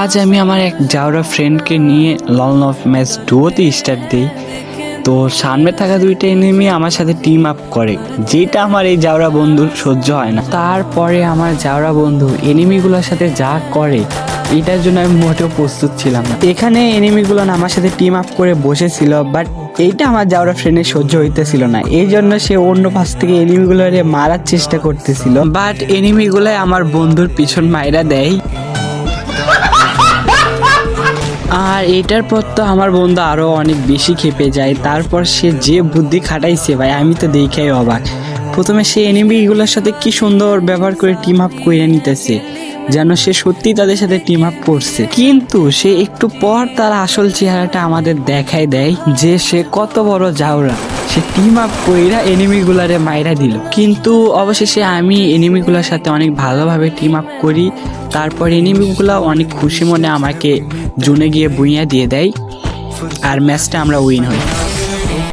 আজ আমি আমার এক জাউরা ফ্রেন্ডকে নিয়ে লং অফ ম্যাচ ডুয়োতে স্টার্ট দিই। তো সামনে থাকা দুইটা এনিমি আমার সাথে টিম আপ করে, যেটা আমার এই জাউরা বন্ধুর সহ্য হয় না। তারপরে আমার জাউরা বন্ধু এনিমিগুলোর সাথে যা করে, এটার জন্য আমি মোটেও প্রস্তুত ছিলাম না। এখানে এনিমিগুলো আমার সাথে টিম আপ করে বসেছিল, বাট এইটা আমার জাউরা ফ্রেন্ডের সহ্য হইতেছিল না। এই জন্য সে অন্য পাশ থেকে এনিমিগুলোরে মারার চেষ্টা করতেছিল, বাট এনিমিগুলো আমার বন্ধুর পিছন মাইরা দেয়। আর এটার পর তো আমার বন্ধু আরো অনেক বেশি খেপে যায়। তারপর সে যে বুদ্ধি খাটাইছে ভাই, আমি তো দেখাই অবাক। প্রথমে সে এনিমিগুলোর সাথে কি সুন্দর ব্যবহার করে টিম আপ করে নিতেছে, যেন সে সত্যি তাদের সাথে টিম আপ করছে। কিন্তু সে একটু পর তার আসল চেহারাটা আমাদের দেখাই দেয়, যে সে কত বড় জাউরা। সে টিম আপ কইরা এনিমিগুলারে মাইরা দিল। কিন্তু অবশেষে আমি এনিমিগুলোর সাথে অনেক ভালোভাবে টিম আপ করি। তারপর এনিমিগুলো অনেক খুশি মনে আমাকে জোনে গিয়ে বুইয়া দিয়ে দেয়, আর ম্যাচটা আমরা উইন হই।